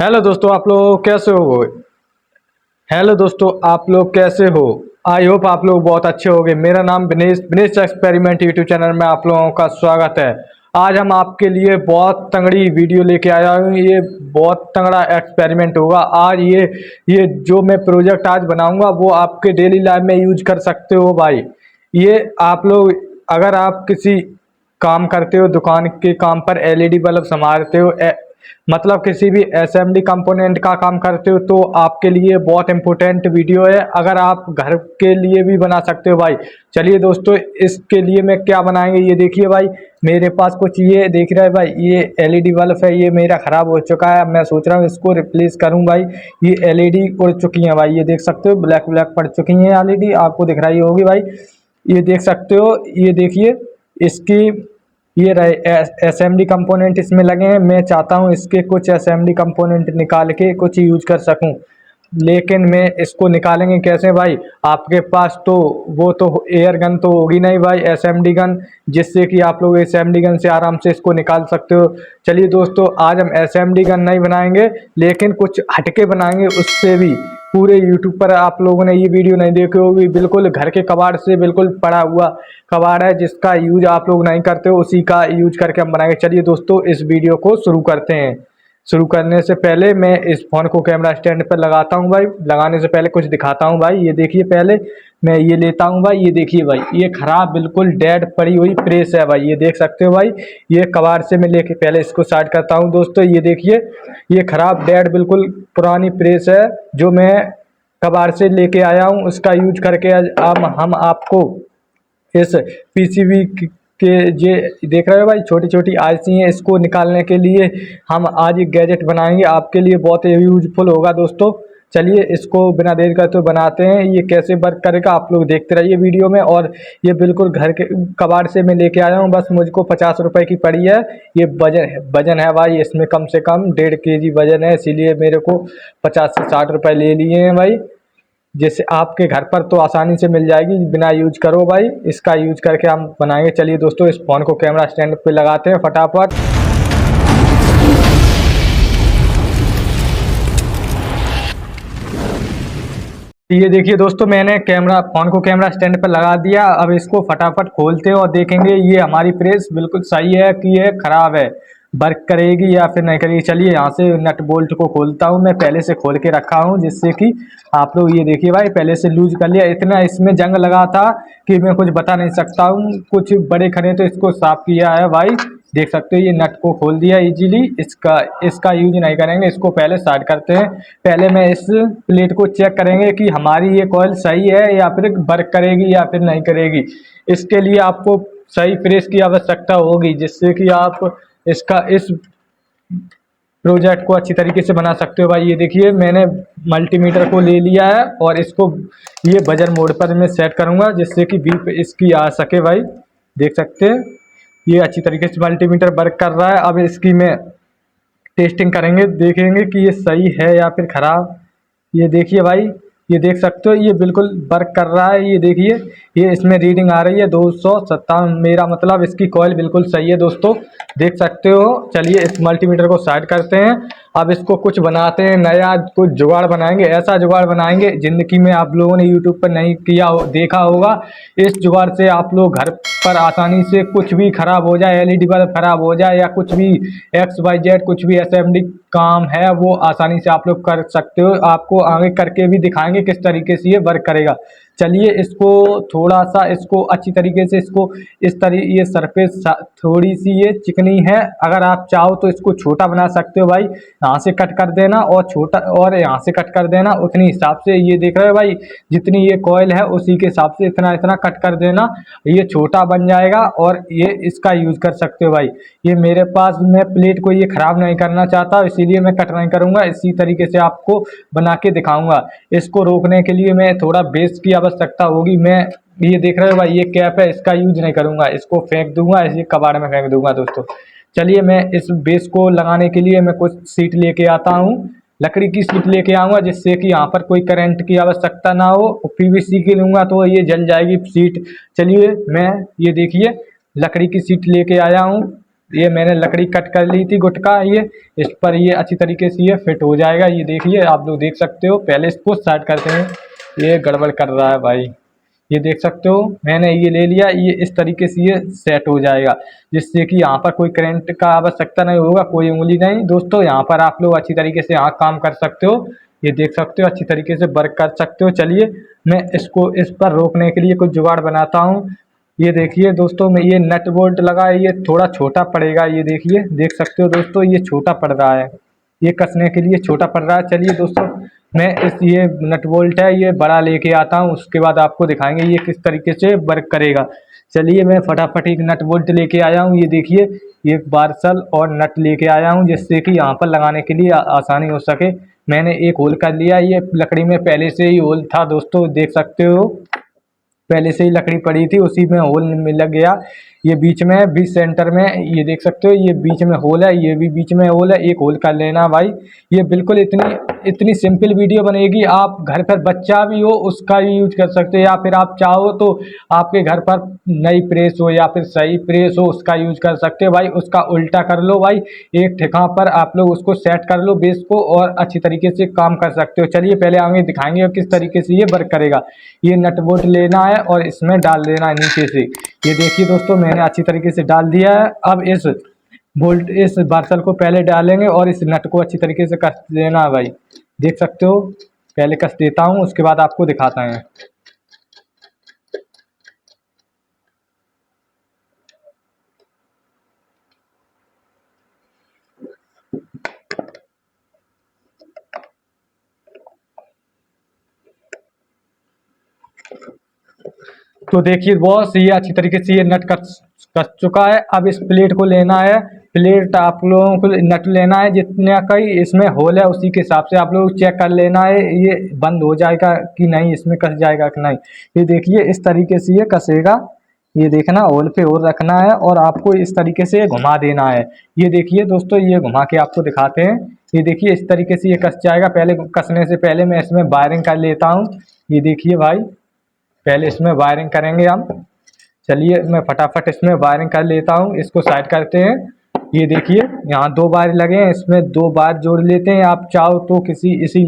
Hello दोस्तों, आप लोग कैसे हो? हेलो दोस्तों, आप लोग कैसे हो? आई होप आप लोग बहुत अच्छे होंगे। मेरा नाम विनेश एक्सपेरिमेंट यूट्यूब चैनल में आप लोगों का स्वागत है। आज हम आपके लिए बहुत तगड़ी वीडियो लेके आया हूँ। ये बहुत तगड़ा एक्सपेरिमेंट होगा। आज ये जो मैं प्रोजेक्ट आज बनाऊंगा वो आपके डेली लाइफ में यूज कर सकते हो भाई। ये आप लोग, अगर आप किसी काम करते हो, दुकान के काम पर एलईडी बल्ब संभालते हो, मतलब किसी भी असेंबली कंपोनेंट का काम करते हो, तो आपके लिए बहुत इंपॉर्टेंट वीडियो है। अगर आप घर के लिए भी बना सकते हो भाई। चलिए दोस्तों, इसके लिए मैं क्या बनाएंगे ये देखिए भाई। मेरे पास कुछ ये देख रहा है भाई, ये एलईडी बल्ब है, ये मेरा खराब हो चुका है। मैं सोच रहा हूँ इसको रिप्लेस करूँ भाई। ये एलईडी उड़ चुकी है भाई, ये देख सकते हो, ब्लैक ब्लैक पड़ चुकी है एलईडी, आपको दिख रही होगी भाई। ये देख सकते हो, ये देखिए इसकी, ये रहे असेंबली कंपोनेंट इसमें लगे हैं। मैं चाहता हूँ इसके कुछ असेंबली कंपोनेंट निकाल के कुछ यूज कर सकूं, लेकिन मैं इसको निकालेंगे कैसे भाई? आपके पास तो वो तो एयर गन तो होगी नहीं भाई, असेंबली गन, जिससे कि आप लोग असेंबली गन से आराम से इसको निकाल सकते हो। चलिए दोस्तों, आज हम असेंबली गन नहीं बनाएंगे, लेकिन कुछ हटके बनाएंगे उससे भी। पूरे यूट्यूब पर आप लोगों ने ये वीडियो नहीं देखी होगी, बिल्कुल घर के कबाड़ से बिल्कुल पड़ा हुआ कबाड़ है, जिसका यूज आप लोग नहीं करते हो, उसी का यूज करके हम बनाएंगे। चलिए दोस्तों, इस वीडियो को शुरू करते हैं। शुरू करने से पहले मैं इस फोन को कैमरा स्टैंड पर लगाता हूँ भाई। लगाने से पहले कुछ दिखाता हूँ भाई। ये देखिए, पहले मैं ये लेता हूँ भाई। ये देखिए भाई, ये खराब बिल्कुल डेड पड़ी हुई प्रेस है भाई, ये देख सकते हो भाई। ये कबाड़ से मैं लेके पहले इसको स्टार्ट करता हूँ दोस्तों। ये देखिए, ये खराब डेड बिल्कुल पुरानी प्रेस है, जो मैं कबाड़ से लेके आया हूँ। उसका यूज करके आज हम आपको इस पीसीबी के, ये देख रहे हो भाई, छोटी छोटी आईसी हैं, इसको निकालने के लिए हम आज एक गैजेट बनाएंगे, आपके लिए बहुत यूजफुल होगा दोस्तों। चलिए इसको बिना देर करते हुए बनाते हैं। ये कैसे वर्क करेगा आप लोग देखते रहिए वीडियो में। और ये बिल्कुल घर के कबाड़ से मैं लेके आया हूँ, बस मुझको 50 रुपए की पड़ी है। ये वजन है भाई, इसमें कम से कम 1.5 kg वजन है, इसीलिए मेरे को 50 से 60 रुपए ले लिए हैं भाई। जैसे आपके घर पर तो आसानी से मिल जाएगी, बिना यूज करो भाई। इसका यूज करके हम बनाएंगे। चलिए दोस्तों, इस फोन को कैमरा स्टैंड पे लगाते हैं फटाफट। ये देखिए दोस्तों, मैंने फोन को कैमरा स्टैंड पर लगा दिया। अब इसको फटाफट खोलते हैं और देखेंगे ये हमारी प्रेस बिल्कुल सही है कि ये खराब है, वर्क करेगी या फिर नहीं करेगी। चलिए यहाँ से नट बोल्ट को खोलता हूँ। मैं पहले से खोल के रखा हूँ, जिससे कि आप लोग, ये देखिए भाई, पहले से लूज कर लिया। इतना इसमें जंग लगा था कि मैं कुछ बता नहीं सकता हूँ। कुछ बड़े खड़े तो इसको साफ किया है भाई, देख सकते हो। ये नट को खोल दिया इजीली। इसका यूज नहीं करेंगे, इसको पहले स्टार्ट करते हैं। पहले मैं इस प्लेट को चेक करेंगे कि हमारी ये कॉइल सही है या फिर वर्क करेगी या फिर नहीं करेगी। इसके लिए आपको सही प्रेस की आवश्यकता होगी, जिससे कि आप इस प्रोजेक्ट को अच्छी तरीके से बना सकते हो भाई। ये देखिए, मैंने मल्टीमीटर को ले लिया है और इसको ये बजर मोड पर मैं सेट करूंगा, जिससे कि बीप इसकी आ सके भाई। देख सकते हैं ये अच्छी तरीके से मल्टीमीटर वर्क कर रहा है। अब इसकी मैं टेस्टिंग करेंगे, देखेंगे कि ये सही है या फिर खराब। ये देखिए भाई, ये देख सकते हो, ये बिल्कुल वर्क कर रहा है। ये देखिए, ये इसमें रीडिंग आ रही है 257, मेरा मतलब इसकी कॉइल बिल्कुल सही है दोस्तों, देख सकते हो। चलिए इस मल्टीमीटर को साइड करते हैं। अब इसको कुछ बनाते हैं नया, कुछ जुगाड़ बनाएंगे। ऐसा जुगाड़ बनाएंगे जिंदगी में आप लोगों ने यूट्यूब पर नहीं किया देखा होगा। इस जुगाड़ से आप लोग घर पर आसानी से कुछ भी खराब हो जाए, एलईडी बल्ब खराब हो जाए या कुछ भी XYZ कुछ भी असेंबली काम है, वो आसानी से आप लोग कर सकते हो। आपको आगे करके भी दिखाएंगे किस तरीके से ये वर्क करेगा। चलिए इसको थोड़ा सा, इसको अच्छी तरीके से, इसको ये सरफेस थोड़ी सी ये चिकनी है। अगर आप चाहो तो इसको छोटा बना सकते हो भाई, यहाँ से कट कर देना और छोटा, और यहाँ से कट कर देना उतनी हिसाब से। ये देख रहे हो भाई, जितनी ये कॉइल है उसी के हिसाब से इतना इतना कट कर देना, ये छोटा बन जाएगा और ये इसका यूज कर सकते हो भाई। ये मेरे पास, मैं प्लेट को ये खराब नहीं करना चाहता, इसीलिए मैं कट नहीं करूंगा, इसी तरीके से आपको बना के दिखाऊंगा। इसको रोकने के लिए मैं थोड़ा बेस की आवश्यकता होगी। मैं, ये देख रहे हो भाई, ये कैप है, इसका यूज नहीं करूंगा, इसको फेंक दूंगा, इसी कबाड़ में फेंक दूंगा दोस्तों। चलिए मैं इस बेस को लगाने के लिए मैं कुछ सीट लेके आता हूँ, लकड़ी की सीट लेके आऊंगा, जिससे कि यहाँ पर कोई करंट की आवश्यकता ना हो। पीवीसी की लूंगा तो ये जल जाएगी सीट। चलिए मैं, ये देखिए, लकड़ी की सीट लेके आया हूँ। ये मैंने लकड़ी कट कर ली थी गुटका, ये इस पर ये अच्छी तरीके से ये फिट हो जाएगा। ये देखिए आप लोग देख सकते हो। पहले इसको स्टार्ट करते हैं। ये गड़बड़ कर रहा है भाई। ये देख सकते हो मैंने ये ले लिया। ये इस तरीके से ये सेट हो जाएगा, जिससे कि यहाँ पर कोई करंट का आवश्यकता नहीं होगा, कोई उंगली नहीं। दोस्तों यहाँ पर आप लोग अच्छी तरीके से यहाँ काम कर सकते हो। ये देख सकते हो अच्छी तरीके से वर्क कर सकते हो। चलिए मैं इसको इस पर रोकने के लिए कुछ जुगाड़ बनाता हूँ। ये देखिए दोस्तों, मैं ये नट बोल्ट लगा है, ये थोड़ा छोटा पड़ेगा। ये देखिए, देख सकते हो दोस्तों, ये छोटा पड़ रहा है, ये कसने के लिए छोटा पड़ रहा है। चलिए दोस्तों मैं इस ये नट बोल्ट है ये बड़ा लेके आता हूँ, उसके बाद आपको दिखाएंगे ये किस तरीके से वर्क करेगा। चलिए मैं फटाफट एक नट बोल्ट लेके आया हूँ। ये देखिए, ये बारसल और नट लेके आया हूँ, जिससे कि यहाँ पर लगाने के लिए आसानी हो सके। मैंने एक होल कर लिया। ये लकड़ी में पहले से ही होल था दोस्तों, देख सकते हो पहले से ही लकड़ी पड़ी थी, उसी में होल मिल गया। ये बीच में भी सेंटर में ये देख सकते हो, ये बीच में होल है, ये भी बीच में होल है। एक होल कर लेना भाई। ये बिल्कुल इतनी इतनी सिंपल वीडियो बनेगी। आप घर पर बच्चा भी हो उसका भी यूज कर सकते हो, या फिर आप चाहो तो आपके घर पर नई प्रेस हो या फिर सही प्रेस हो उसका यूज कर सकते हो भाई। उसका उल्टा कर लो भाई, एक ठिकाना पर आप लोग उसको सेट कर लो बेस को, और अच्छी तरीके से काम कर सकते हो। चलिए पहले आगे दिखाएंगे किस तरीके से ये वर्क करेगा। ये नट बोल्ट लेना है और इसमें डाल देना है नीचे से। ये देखिए दोस्तों, मैंने अच्छी तरीके से डाल दिया है। अब इस बार्सल को पहले डालेंगे और इस नट को अच्छी तरीके से कस देना है भाई। देख सकते हो, पहले कस देता हूँ, उसके बाद आपको दिखाता है। तो देखिए बॉस, ये अच्छी तरीके से ये नट कस चुका है। अब इस प्लेट को लेना है। प्लेट आप लोगों को नट लेना है, जितना कई इसमें होल है उसी के हिसाब से आप लोग चेक कर लेना है ये बंद हो जाएगा कि नहीं, इसमें कस जाएगा कि नहीं। ये देखिए इस तरीके से ये कसेगा। ये देखना, होल पे होल रखना है और आपको इस तरीके से घुमा देना है। ये देखिए दोस्तों, ये घुमा के आपको दिखाते हैं। ये देखिए इस तरीके से ये कस जाएगा। पहले कसने से पहले मैं इसमें वायरिंग कर लेता हूँ। ये देखिए भाई, पहले इसमें वायरिंग करेंगे हम। चलिए मैं फटाफट इसमें वायरिंग कर लेता हूँ। इसको साइड करते हैं। ये देखिए यहाँ 2 बार लगे हैं, इसमें 2 बार जोड़ लेते हैं। आप चाहो तो इसी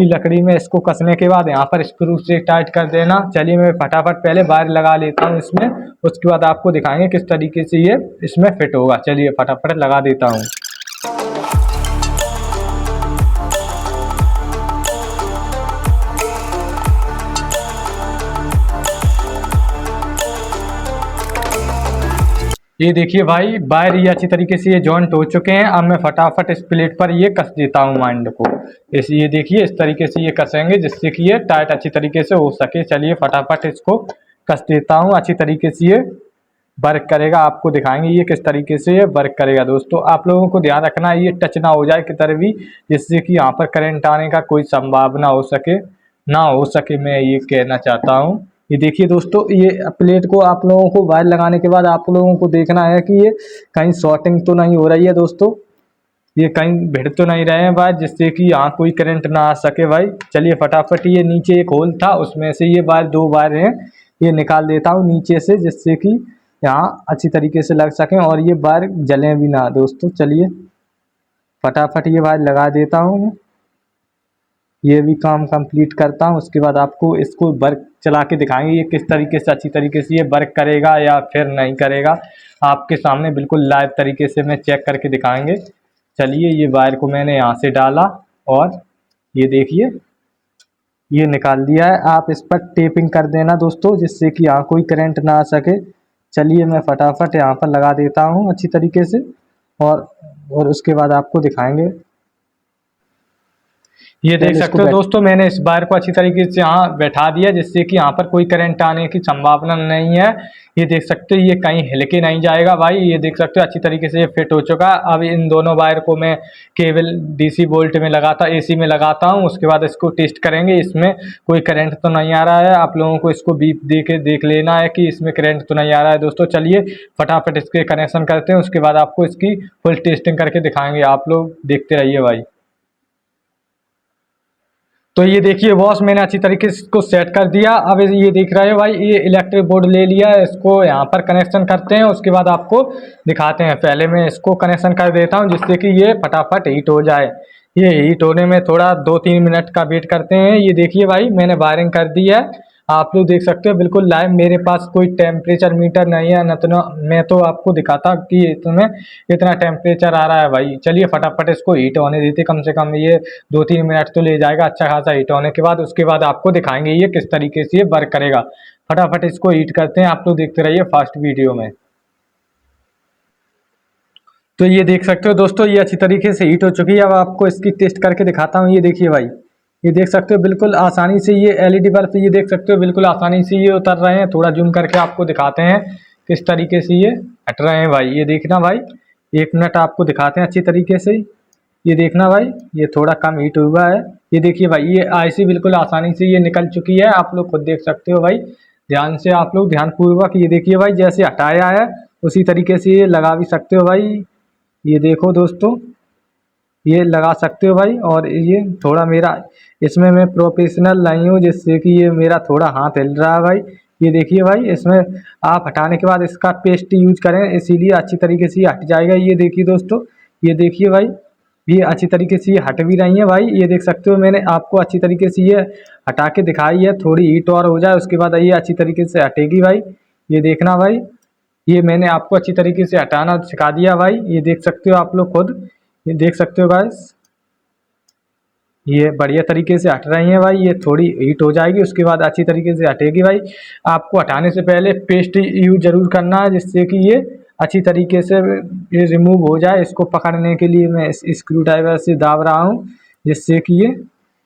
लकड़ी में इसको कसने के बाद यहाँ पर स्क्रू से टाइट कर देना। चलिए मैं फटाफट पहले वायर लगा लेता हूँ इसमें, उसके बाद आपको दिखाएंगे किस तरीके से ये इसमें फिट होगा। चलिए फटाफट लगा देता हूँ। ये देखिए भाई, वायर ये अच्छी तरीके से ये जॉइंट हो चुके हैं। अब मैं फटाफट इस प्लेट पर ये कस देता हूँ माइंड को। ये देखिए इस तरीके से ये कसेंगे, जिससे कि ये टाइट अच्छी तरीके से हो सके। चलिए फटाफट इसको कस देता हूँ। अच्छी तरीके से ये वर्क करेगा, आपको दिखाएंगे ये किस तरीके से ये वर्क करेगा। दोस्तों आप लोगों को ध्यान रखना है ये टच ना हो जाए किधर भी, जिससे कि यहाँ पर करंट आने का कोई संभावना हो सके, मैं ये कहना चाहता हूँ। ये देखिए दोस्तों, ये प्लेट को आप लोगों को वायर लगाने के बाद आप लोगों को देखना है कि ये कहीं शॉर्टिंग तो नहीं हो रही है दोस्तों, ये कहीं भिड़ तो नहीं रहे हैं वायर, जिससे कि यहाँ कोई करंट ना आ सके भाई। चलिए फटाफट, ये नीचे एक होल था उसमें से ये वायर 2 वायर हैं, ये निकाल देता हूँ नीचे से, जिससे कि यहाँ अच्छी तरीके से लग सकें और ये वायर जले भी ना दोस्तों। चलिए फटाफट ये वायर लगा देता हूँ, ये भी काम कंप्लीट करता हूँ। उसके बाद आपको इसको वर्क चला के दिखाएंगे ये किस तरीके से अच्छी तरीके से ये वर्क करेगा या फिर नहीं करेगा। आपके सामने बिल्कुल लाइव तरीके से मैं चेक करके दिखाएंगे। चलिए ये वायर को मैंने यहाँ से डाला और ये देखिए ये निकाल दिया है। आप इस पर टेपिंग कर देना दोस्तों, जिससे कि यहाँ कोई करंट ना आ सके। चलिए मैं फटाफट यहाँ पर लगा देता हूँ अच्छी तरीके से, और उसके बाद आपको दिखाएंगे। ये देख सकते हो दोस्तों, मैंने इस वायर को अच्छी तरीके से यहाँ बैठा दिया, जिससे कि यहाँ पर कोई करंट आने की संभावना नहीं है। ये देख सकते हो ये कहीं हिल के नहीं जाएगा भाई। ये देख सकते हो अच्छी तरीके से ये फिट हो चुका है। अब इन दोनों वायर को मैं केवल डीसी वोल्ट में एसी में लगाता हूँ। उसके बाद इसको टेस्ट करेंगे, इसमें कोई करंट तो नहीं आ रहा है। आप लोगों को इसको बीप दे के देख लेना है कि इसमें करंट तो नहीं आ रहा है दोस्तों। चलिए फटाफट इसके कनेक्शन करते हैं, उसके बाद आपको इसकी फुल टेस्टिंग करके दिखाएंगे। आप लोग देखते रहिए भाई। तो ये देखिए बॉस, मैंने अच्छी तरीके से इसको सेट कर दिया। अब ये देख रहे हो भाई, ये इलेक्ट्रिक बोर्ड ले लिया है, इसको यहाँ पर कनेक्शन करते हैं, उसके बाद आपको दिखाते हैं। पहले मैं इसको कनेक्शन कर देता हूँ जिससे कि ये फटाफट हीट हो जाए। ये हीट होने में थोड़ा 2-3 मिनट का वेट करते हैं। ये देखिए भाई, मैंने वायरिंग कर दी है, आप लोग देख सकते हो बिल्कुल लाइव। मेरे पास कोई टेम्परेचर मीटर नहीं है, न तो मैं तो आपको दिखाता कि इसमें इतना टेम्परेचर आ रहा है भाई। चलिए फटाफट इसको हीट होने देते, कम से कम ये 2-3 मिनट तो ले जाएगा अच्छा खासा हीट होने के बाद। उसके बाद आपको दिखाएंगे ये किस तरीके से ये वर्क करेगा। फटाफट इसको हीट करते हैं, आप लोग देखते रहिए फास्ट वीडियो में। तो ये देख सकते हो दोस्तों, ये अच्छी तरीके से हीट हो चुकी है। अब आपको इसकी टेस्ट करके दिखाता हूँ। ये देखिए भाई, ये देख सकते हो बिल्कुल आसानी से ये एलईडी बल्ब, ये देख सकते हो बिल्कुल आसानी से ये उतर रहे हैं। थोड़ा जूम करके आपको दिखाते हैं किस तरीके से ये हट रहे हैं भाई। ये देखना भाई, 1 मिनट आपको दिखाते हैं अच्छी तरीके से। ये देखना भाई, ये थोड़ा कम हीट हुआ है। ये देखिए भाई, ये आईसी बिल्कुल आसानी से ये निकल चुकी है, आप लोग खुद देख सकते हो भाई। ध्यान से आप लोग ध्यानपूर्वक ये देखिए भाई, जैसे हटाया है उसी तरीके से ये लगा भी सकते हो भाई। ये देखो दोस्तों, ये लगा सकते हो भाई। और ये थोड़ा मेरा इसमें मैं प्रोफेशनल नहीं हूँ, जिससे कि ये मेरा थोड़ा हाथ हिल रहा है भाई। ये देखिए भाई, इसमें आप हटाने के बाद इसका पेस्ट यूज करें, इसीलिए अच्छी तरीके से ये हट जाएगा। ये देखिए दोस्तों, ये देखिए भाई, ये अच्छी तरीके से ये हट भी रही है भाई। ये देख सकते हो, मैंने आपको अच्छी तरीके से ये हटा के दिखाई है। थोड़ी हीट और हो जाए उसके बाद ये अच्छी तरीके से हटेगी भाई। ये देखना भाई, ये मैंने आपको अच्छी तरीके से हटाना सिखा दिया भाई। ये देख सकते हो आप लोग खुद, ये देख सकते हो गाइस, ये बढ़िया तरीके से हट रही है भाई। ये थोड़ी हीट हो जाएगी उसके बाद अच्छी तरीके से हटेगी भाई। आपको हटाने से पहले पेस्ट यूज जरूर करना है, जिससे कि ये अच्छी तरीके से ये रिमूव हो जाए। इसको पकड़ने के लिए मैं इस स्क्रू ड्राइवर से दाब रहा हूँ, जिससे कि ये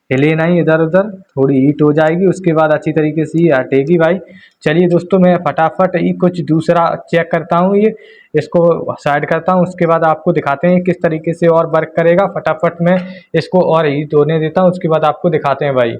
हिले नहीं इधर उधर। थोड़ी हीट हो जाएगी उसके बाद अच्छी तरीके से ये हटेगी भाई। चलिए दोस्तों, मैं फटाफट ये कुछ दूसरा चेक करता हूँ, ये इसको साइड करता हूँ, उसके बाद आपको दिखाते हैं किस तरीके से और वर्क करेगा। फटाफट मैं इसको और हीट होने देता हूँ, उसके बाद आपको दिखाते हैं भाई।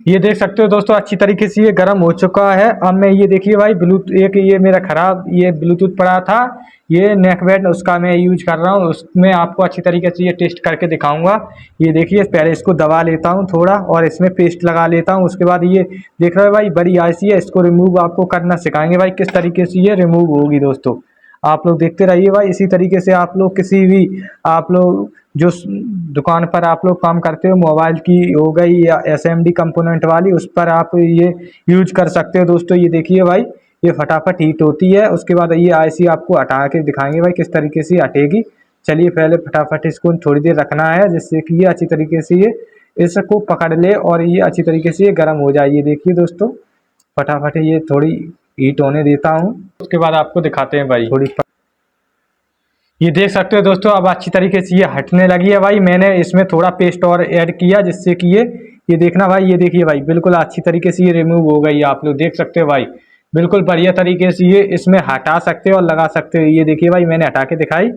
ये देख सकते हो दोस्तों, अच्छी तरीके से ये गर्म हो चुका है। अब मैं ये देखिए भाई, ब्लूटूथ एक ये मेरा खराब ये ब्लूटूथ पड़ा था, ये नेक बैंड, उसका मैं यूज कर रहा हूँ। उसमें आपको अच्छी तरीके से ये टेस्ट करके दिखाऊंगा। ये देखिए, पहले इसको दबा लेता हूँ थोड़ा और इसमें पेस्ट लगा लेता हूँ। उसके बाद ये देख रहे हो भाई, बड़ी आईसी है, इसको रिमूव आपको करना सिखाएंगे भाई किस तरीके से ये रिमूव होगी। दोस्तों आप लोग देखते रहिए भाई। इसी तरीके से आप लोग किसी भी आप लोग जो दुकान पर आप लोग काम करते हो, मोबाइल की हो गई या एसएमडी कंपोनेंट वाली, उस पर आप ये यूज कर सकते हो। दोस्तों ये देखिए भाई, ये फटाफट हीट होती है। उसके बाद ये आईसी आपको हटा के दिखाएंगे भाई किस तरीके से हटेगी। चलिए पहले फटाफट इसको थोड़ी देर रखना है, जिससे कि ये अच्छी तरीके से ये इसको पकड़ ले और ये अच्छी तरीके से ये गर्म हो जाए। ये देखिए दोस्तों, फटाफट ये थोड़ी हीट होने देता हूँ, उसके बाद आपको दिखाते हैं भाई। थोड़ी ये देख सकते हो दोस्तों, अब अच्छी तरीके से ये हटने लगी है भाई। मैंने इसमें थोड़ा पेस्ट और ऐड किया, जिससे कि ये देखना भाई, ये देखिए भाई, बिल्कुल अच्छी तरीके से ये रिमूव हो गई। आप लोग देख सकते हो भाई, बिल्कुल बढ़िया तरीके से ये इसमें हटा सकते हो और लगा सकते हो। ये देखिए भाई, मैंने हटा के दिखाई।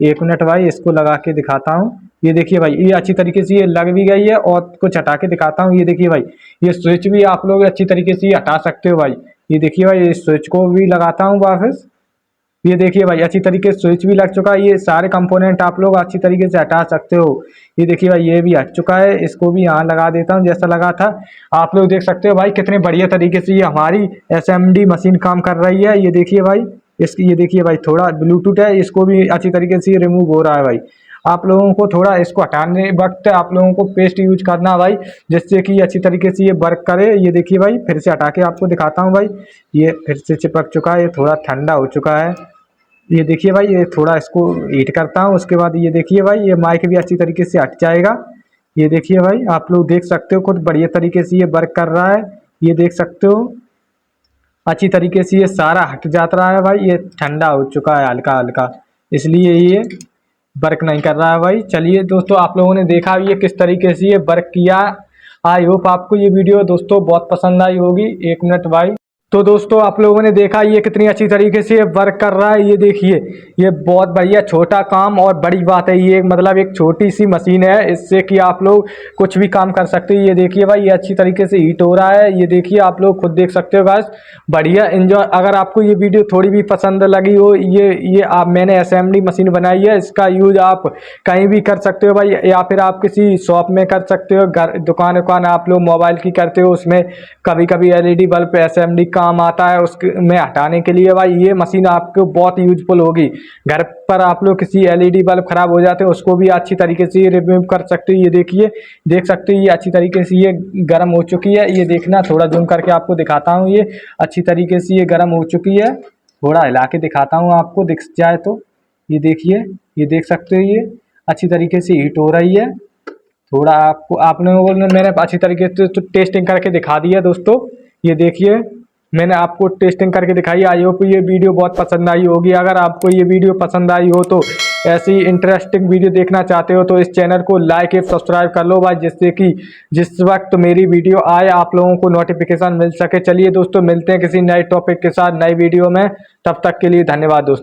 1 मिनट भाई, इसको लगा के दिखाता हूँ। ये देखिए भाई, ये अच्छी तरीके से ये लग भी गई है। और कुछ हटा के दिखाता हूँ। ये देखिए भाई, ये स्विच भी आप लोग अच्छी तरीके से हटा सकते हो भाई। ये देखिए भाई, इस स्विच को भी लगाता हूँ वापस। ये देखिए भाई, अच्छी तरीके से स्विच भी लग चुका है। ये सारे कंपोनेंट आप लोग अच्छी तरीके से हटा सकते हो। ये देखिए भाई, ये भी हट चुका है। इसको भी यहाँ लगा देता हूँ जैसा लगा था। आप लोग देख सकते हो भाई, कितने बढ़िया तरीके से ये हमारी एसएमडी मशीन काम कर रही है। ये देखिए भाई, इसकी ये देखिए भाई, थोड़ा ब्लूटूथ है, इसको भी अच्छी तरीके से रिमूव हो रहा है भाई। आप लोगों को थोड़ा इसको हटाने वक्त आप लोगों को पेस्ट यूज करना भाई, जिससे कि अच्छी तरीके से ये वर्क करे। ये देखिए भाई, फिर से हटा के आपको दिखाता हूँ भाई। ये फिर से चिपक चुका है, ये थोड़ा ठंडा हो चुका है। ये देखिए भाई, ये थोड़ा इसको हीट करता हूँ, उसके बाद ये देखिए भाई, ये माइक भी अच्छी तरीके से हट जाएगा। ये देखिए भाई, आप लोग देख सकते हो खुद बढ़िया तरीके से ये वर्क कर रहा है। ये देख सकते हो अच्छी तरीके से ये सारा हट जाता है भाई। ये ठंडा हो चुका है हल्का हल्का, इसलिए ये वर्क नहीं कर रहा है भाई। चलिए दोस्तों, आप लोगों ने देखा ये किस तरीके से ये वर्क किया। आई होप आपको ये वीडियो दोस्तों बहुत पसंद आई होगी। 1 मिनट भाई। तो दोस्तों आप लोगों ने देखा ये कितनी अच्छी तरीके से वर्क कर रहा है। ये देखिए, ये बहुत बढ़िया छोटा काम और बड़ी बात है। ये मतलब एक छोटी सी मशीन है, इससे कि आप लोग कुछ भी काम कर सकते हो। ये देखिए भाई, ये अच्छी तरीके से हीट हो रहा है। ये देखिए, आप लोग खुद देख सकते हो गाइस। बढ़िया एंजॉय। अगर आपको ये वीडियो थोड़ी भी पसंद लगी हो, ये आप मैंने असेंबली मशीन बनाई है, इसका यूज आप कहीं भी कर सकते हो भाई, या फिर आप किसी शॉप में कर सकते हो। घर दुकान आप लोग मोबाइल की करते हो, उसमें कभी कभी एलईडी बल्ब असेंबली काम आता है, उसके में हटाने के लिए भाई ये मशीन आपको बहुत यूजफुल होगी। घर पर आप लोग किसी एलईडी बल्ब खराब हो जाते हैं, उसको भी अच्छी तरीके से रिमूव कर सकते हो। ये देखिए, देख सकते हो ये अच्छी तरीके से ये गर्म हो चुकी है। ये देखना, थोड़ा जूम करके आपको दिखाता हूँ। ये अच्छी तरीके से ये गर्म हो चुकी है। थोड़ा हिला के दिखाता हूँ, आपको दिख जाए तो। ये देखिए, ये देख सकते हो ये अच्छी तरीके से हीट हो रही है। थोड़ा आपको आपने मैंने अच्छी तरीके से तो टेस्टिंग करके दिखा दिया दोस्तों। ये देखिए, मैंने आपको टेस्टिंग करके दिखाई। आई होप ये वीडियो बहुत पसंद आई होगी। अगर आपको ये वीडियो पसंद आई हो तो ऐसी इंटरेस्टिंग वीडियो देखना चाहते हो तो इस चैनल को लाइक एवं सब्सक्राइब कर लो भाई, जिससे कि जिस वक्त मेरी वीडियो आए आप लोगों को नोटिफिकेशन मिल सके। चलिए दोस्तों, मिलते हैं किसी नए टॉपिक के साथ नई वीडियो में। तब तक के लिए धन्यवाद दोस्तों।